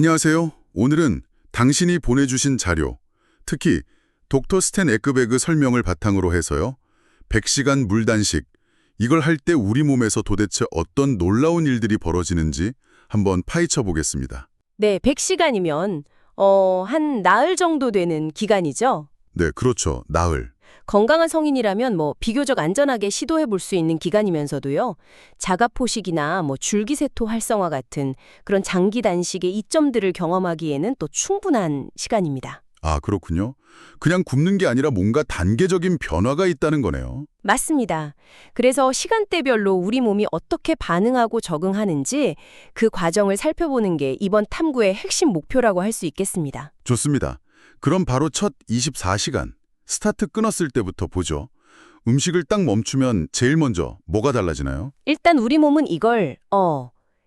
안녕하세요. 오늘은 당신이 보내주신 자료, 특히 독터 스탠 에크베그 설명을 바탕으로 해서요. 100시간 물 단식, 이걸 할 때 우리 몸에서 도대체 어떤 놀라운 일들이 벌어지는지 한번 파헤쳐 보겠습니다. 네, 100시간이면 한 나흘 정도 되는 기간이죠. 네, 그렇죠. 나흘. 건강한 성인이라면 비교적 안전하게 시도해 볼 수 있는 기간이면서도요. 자가포식이나 줄기세포 활성화 같은 그런 장기 단식의 이점들을 경험하기에는 또 충분한 시간입니다. 아, 그렇군요. 그냥 굶는 게 아니라 뭔가 단계적인 변화가 있다는 거네요. 맞습니다. 그래서 시간대별로 우리 몸이 어떻게 반응하고 적응하는지 그 과정을 살펴보는 게 이번 탐구의 핵심 목표라고 할 수 있겠습니다. 좋습니다. 그럼 바로 첫 24시간, 스타트 끊었을 때부터 보죠. 음식을 딱 멈추면 제일 먼저 뭐가 달라지나요? 일단 우리 몸은 이걸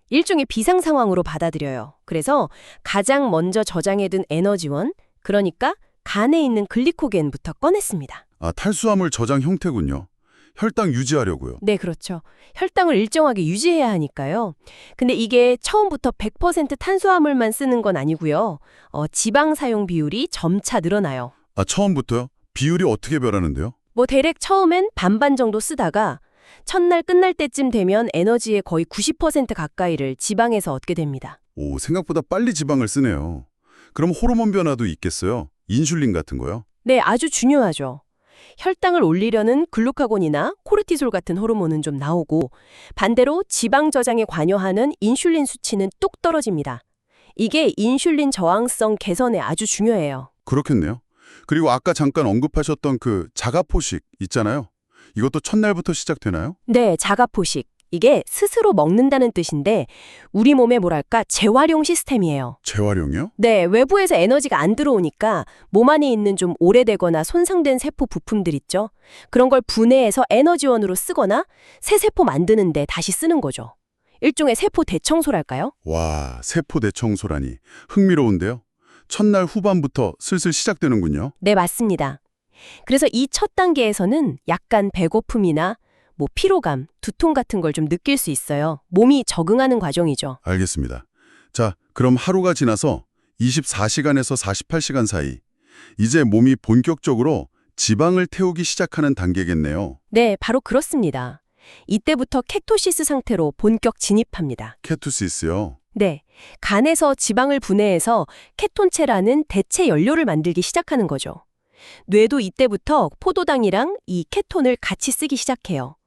일종의 비상 상황으로 받아들여요. 그래서 가장 먼저 저장해둔 에너지원, 그러니까 간에 있는 글리코겐부터 꺼냈습니다. 아, 탈수화물 저장 형태군요. 혈당 유지하려고요. 네, 그렇죠. 혈당을 일정하게 유지해야 하니까요. 근데 이게 처음부터 100% 탄수화물만 쓰는 건 아니고요. 지방 사용 비율이 점차 늘어나요. 아, 처음부터요? 비율이 어떻게 변하는데요? 대략 처음엔 반반 정도 쓰다가 첫날 끝날 때쯤 되면 에너지의 거의 90% 가까이를 지방에서 얻게 됩니다. 오, 생각보다 빨리 지방을 쓰네요. 그럼 호르몬 변화도 있겠어요? 인슐린 같은 거요? 네, 아주 중요하죠. 혈당을 올리려는 글루카곤이나 코르티솔 같은 호르몬은 좀 나오고 반대로 지방 저장에 관여하는 인슐린 수치는 뚝 떨어집니다. 이게 인슐린 저항성 개선에 아주 중요해요. 그렇겠네요. 그리고 아까 잠깐 언급하셨던 그 자가포식 있잖아요. 이것도 첫날부터 시작되나요? 네, 자가포식. 이게 스스로 먹는다는 뜻인데 우리 몸의 재활용 시스템이에요. 재활용이요? 네, 외부에서 에너지가 안 들어오니까 몸 안에 있는 좀 오래되거나 손상된 세포 부품들 있죠. 그런 걸 분해해서 에너지원으로 쓰거나 새 세포 만드는데 다시 쓰는 거죠. 일종의 세포 대청소랄까요? 와, 세포 대청소라니. 흥미로운데요? 첫날 후반부터 슬슬 시작되는군요. 네, 맞습니다. 그래서 이 첫 단계에서는 약간 배고픔이나 피로감, 두통 같은 걸 좀 느낄 수 있어요. 몸이 적응하는 과정이죠. 알겠습니다. 자, 그럼 하루가 지나서 24시간에서 48시간 사이 이제 몸이 본격적으로 지방을 태우기 시작하는 단계겠네요. 네, 바로 그렇습니다. 이때부터 케토시스 상태로 본격 진입합니다. 케토시스요? 네, 간에서 지방을 분해해서 케톤체라는 대체 연료를 만들기 시작하는 거죠. 뇌도 이때부터 포도당이랑 이 케톤을 같이 쓰기 시작해요.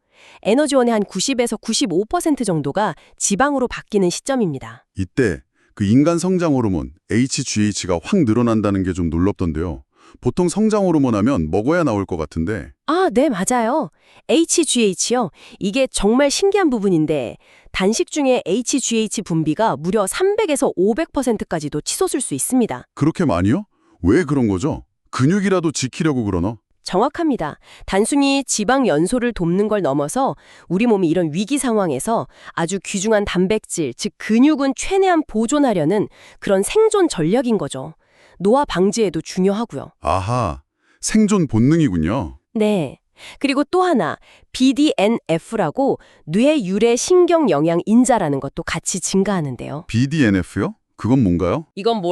에너지원의 한 90에서 95% 정도가 지방으로 바뀌는 시점입니다. 이때 그 인간 성장 호르몬 HGH가 확 늘어난다는 게 좀 놀랍던데요. 보통 성장 호르몬 하면 먹어야 나올 것 같은데. 아, 네, 맞아요. HGH요. 이게 정말 신기한 부분인데 단식 중에 HGH 분비가 무려 300에서 500%까지도 치솟을 수 있습니다. 그렇게 많이요? 왜 그런 거죠? 근육이라도 지키려고 그러나? 정확합니다. 단순히 지방 연소를 돕는 걸 넘어서 우리 몸이 이런 위기 상황에서 아주 귀중한 단백질, 즉 근육은 최대한 보존하려는 그런 생존 전략인 거죠. 노화 방지에도 중요하고요. 아하, 생존 본능이군요. 네. 그리고 또 하나, BDNF라고 뇌 유래 신경 영양 인자라는 것도 같이 증가하는데요. BDNF요? 그건 뭔가요? 이건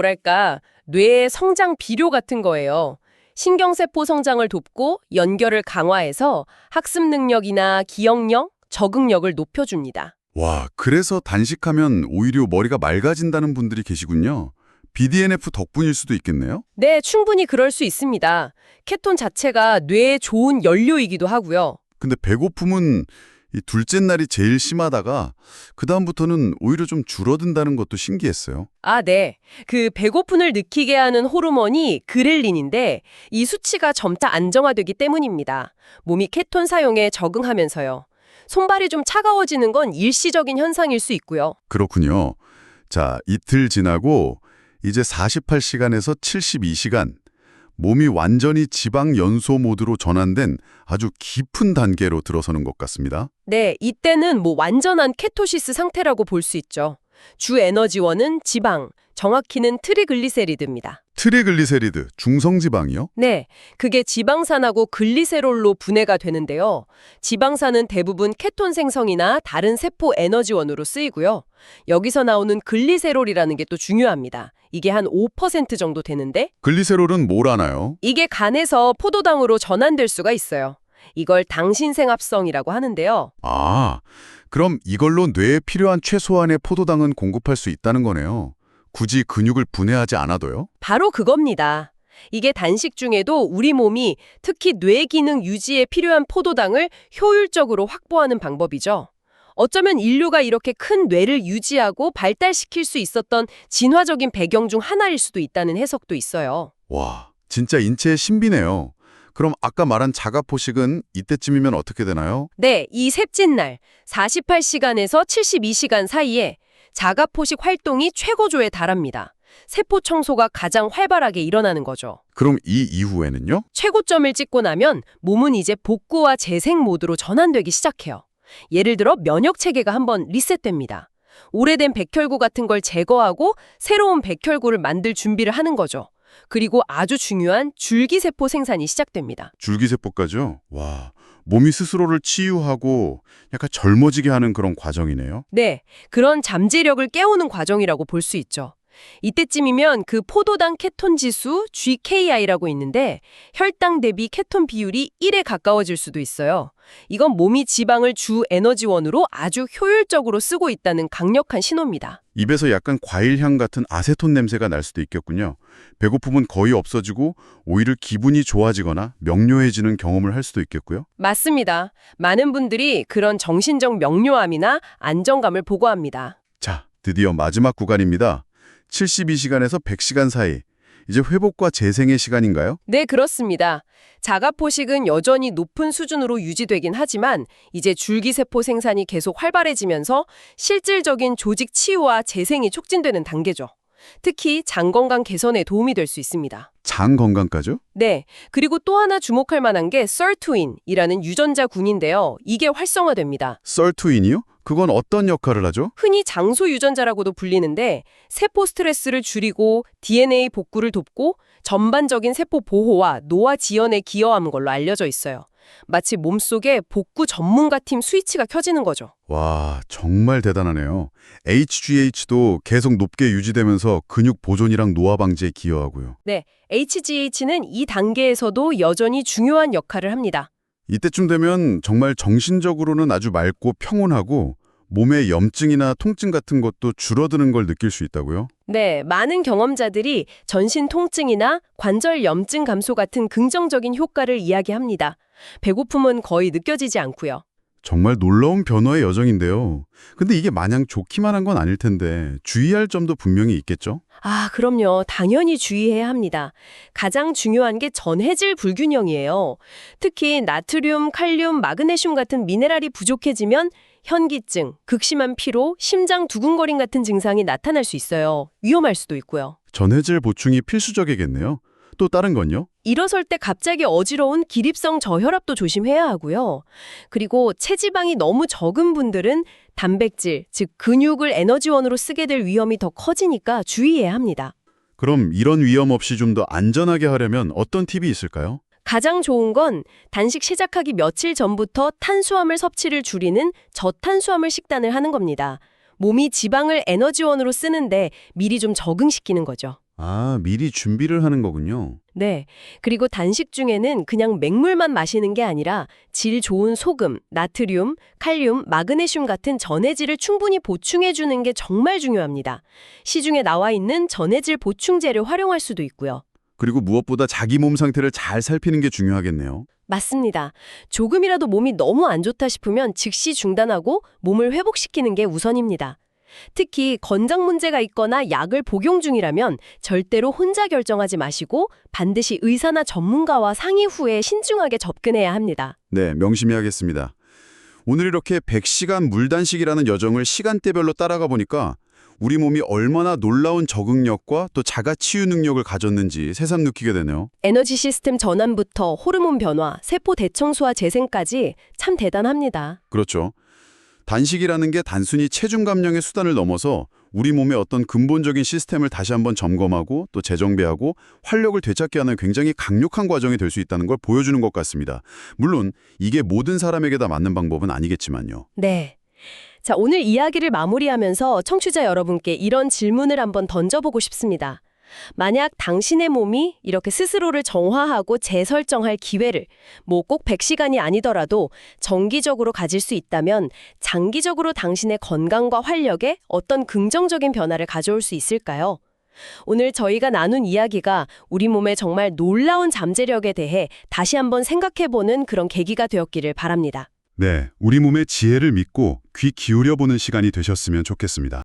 뇌의 성장 비료 같은 거예요. 신경세포 성장을 돕고 연결을 강화해서 학습 능력이나 기억력, 적응력을 높여줍니다. 와, 그래서 단식하면 오히려 머리가 맑아진다는 분들이 계시군요. BDNF 덕분일 수도 있겠네요? 네, 충분히 그럴 수 있습니다. 케톤 자체가 뇌에 좋은 연료이기도 하고요. 근데 배고픔은 이 둘째 날이 제일 심하다가 그다음부터는 오히려 좀 줄어든다는 것도 신기했어요. 아, 네. 그 배고픔을 느끼게 하는 호르몬이 그렐린인데 이 수치가 점차 안정화되기 때문입니다. 몸이 케톤 사용에 적응하면서요. 손발이 좀 차가워지는 건 일시적인 현상일 수 있고요. 그렇군요. 자, 이틀 지나고 이제 48시간에서 72시간. 몸이 완전히 지방 연소 모드로 전환된 아주 깊은 단계로 들어서는 것 같습니다. 네, 이때는 완전한 케토시스 상태라고 볼 수 있죠. 주 에너지원은 지방, 정확히는 트리글리세리드입니다. 트리글리세리드, 중성지방이요? 네, 그게 지방산하고 글리세롤로 분해가 되는데요. 지방산은 대부분 케톤 생성이나 다른 세포 에너지원으로 쓰이고요. 여기서 나오는 글리세롤이라는 게 또 중요합니다. 이게 한 5% 정도 되는데 글리세롤은 뭘 하나요? 이게 간에서 포도당으로 전환될 수가 있어요. 이걸 당신생합성이라고 하는데요. 아, 그럼 이걸로 뇌에 필요한 최소한의 포도당은 공급할 수 있다는 거네요. 굳이 근육을 분해하지 않아도요? 바로 그겁니다. 이게 단식 중에도 우리 몸이 특히 뇌 기능 유지에 필요한 포도당을 효율적으로 확보하는 방법이죠. 어쩌면 인류가 이렇게 큰 뇌를 유지하고 발달시킬 수 있었던 진화적인 배경 중 하나일 수도 있다는 해석도 있어요. 와, 진짜 인체의 신비네요. 그럼 아까 말한 자가포식은 이때쯤이면 어떻게 되나요? 네, 이 셋째 날 48시간에서 72시간 사이에 자가포식 활동이 최고조에 달합니다. 세포 청소가 가장 활발하게 일어나는 거죠. 그럼 이 이후에는요? 최고점을 찍고 나면 몸은 이제 복구와 재생 모드로 전환되기 시작해요. 예를 들어 면역 체계가 한번 리셋됩니다. 오래된 백혈구 같은 걸 제거하고 새로운 백혈구를 만들 준비를 하는 거죠. 그리고 아주 중요한 줄기세포 생산이 시작됩니다. 줄기세포까지요? 와, 몸이 스스로를 치유하고 약간 젊어지게 하는 그런 과정이네요. 네, 그런 잠재력을 깨우는 과정이라고 볼 수 있죠. 이때쯤이면 그 포도당 케톤 지수 GKI라고 있는데 혈당 대비 케톤 비율이 1에 가까워질 수도 있어요. 이건 몸이 지방을 주 에너지원으로 아주 효율적으로 쓰고 있다는 강력한 신호입니다. 입에서 약간 과일향 같은 아세톤 냄새가 날 수도 있겠군요. 배고픔은 거의 없어지고 오히려 기분이 좋아지거나 명료해지는 경험을 할 수도 있겠고요. 맞습니다. 많은 분들이 그런 정신적 명료함이나 안정감을 보고합니다. 자, 드디어 마지막 구간입니다. 72시간에서 100시간 사이. 이제 회복과 재생의 시간인가요? 네, 그렇습니다. 자가포식은 여전히 높은 수준으로 유지되긴 하지만 이제 줄기세포 생산이 계속 활발해지면서 실질적인 조직 치유와 재생이 촉진되는 단계죠. 특히 장 건강 개선에 도움이 될 수 있습니다. 장 건강까지요? 네, 그리고 또 하나 주목할 만한 게 썰투인이라는 유전자 군인데요. 이게 활성화됩니다. 썰투인이요? 그건 어떤 역할을 하죠? 흔히 장소 유전자라고도 불리는데 세포 스트레스를 줄이고 DNA 복구를 돕고 전반적인 세포 보호와 노화 지연에 기여하는 걸로 알려져 있어요. 마치 몸속에 복구 전문가팀 스위치가 켜지는 거죠. 와, 정말 대단하네요. HGH도 계속 높게 유지되면서 근육 보존이랑 노화 방지에 기여하고요. 네, HGH는 이 단계에서도 여전히 중요한 역할을 합니다. 이때쯤 되면 정말 정신적으로는 아주 맑고 평온하고 몸에 염증이나 통증 같은 것도 줄어드는 걸 느낄 수 있다고요? 네, 많은 경험자들이 전신 통증이나 관절 염증 감소 같은 긍정적인 효과를 이야기합니다. 배고픔은 거의 느껴지지 않고요. 정말 놀라운 변화의 여정인데요. 근데 이게 마냥 좋기만 한 건 아닐 텐데 주의할 점도 분명히 있겠죠? 아, 그럼요. 당연히 주의해야 합니다. 가장 중요한 게 전해질 불균형이에요. 특히 나트륨, 칼륨, 마그네슘 같은 미네랄이 부족해지면 현기증, 극심한 피로, 심장 두근거림 같은 증상이 나타날 수 있어요. 위험할 수도 있고요. 전해질 보충이 필수적이겠네요. 또 다른 건요? 일어설 때 갑자기 어지러운 기립성 저혈압도 조심해야 하고요. 그리고 체지방이 너무 적은 분들은 단백질, 즉 근육을 에너지원으로 쓰게 될 위험이 더 커지니까 주의해야 합니다. 그럼 이런 위험 없이 좀 더 안전하게 하려면 어떤 팁이 있을까요? 가장 좋은 건 단식 시작하기 며칠 전부터 탄수화물 섭취를 줄이는 저탄수화물 식단을 하는 겁니다. 몸이 지방을 에너지원으로 쓰는데 미리 좀 적응시키는 거죠. 아, 미리 준비를 하는 거군요. 네. 그리고 단식 중에는 그냥 맹물만 마시는 게 아니라 질 좋은 소금, 나트륨, 칼륨, 마그네슘 같은 전해질을 충분히 보충해 주는 게 정말 중요합니다. 시중에 나와 있는 전해질 보충제를 활용할 수도 있고요. 그리고 무엇보다 자기 몸 상태를 잘 살피는 게 중요하겠네요. 맞습니다. 조금이라도 몸이 너무 안 좋다 싶으면 즉시 중단하고 몸을 회복시키는 게 우선입니다. 특히 건강 문제가 있거나 약을 복용 중이라면 절대로 혼자 결정하지 마시고 반드시 의사나 전문가와 상의 후에 신중하게 접근해야 합니다. 네, 명심히 하겠습니다. 오늘 이렇게 100시간 물단식이라는 여정을 시간대별로 따라가 보니까 우리 몸이 얼마나 놀라운 적응력과 또 자가 치유 능력을 가졌는지 새삼 느끼게 되네요. 에너지 시스템 전환부터 호르몬 변화, 세포 대청소와 재생까지 참 대단합니다. 그렇죠. 단식이라는 게 단순히 체중 감량의 수단을 넘어서 우리 몸의 어떤 근본적인 시스템을 다시 한번 점검하고 또 재정비하고 활력을 되찾게 하는 굉장히 강력한 과정이 될 수 있다는 걸 보여주는 것 같습니다. 물론 이게 모든 사람에게 다 맞는 방법은 아니겠지만요. 네. 자, 오늘 이야기를 마무리하면서 청취자 여러분께 이런 질문을 한번 던져보고 싶습니다. 만약 당신의 몸이 이렇게 스스로를 정화하고 재설정할 기회를 꼭 100시간이 아니더라도 정기적으로 가질 수 있다면 장기적으로 당신의 건강과 활력에 어떤 긍정적인 변화를 가져올 수 있을까요? 오늘 저희가 나눈 이야기가 우리 몸의 정말 놀라운 잠재력에 대해 다시 한번 생각해보는 그런 계기가 되었기를 바랍니다. 네, 우리 몸의 지혜를 믿고 귀 기울여보는 시간이 되셨으면 좋겠습니다.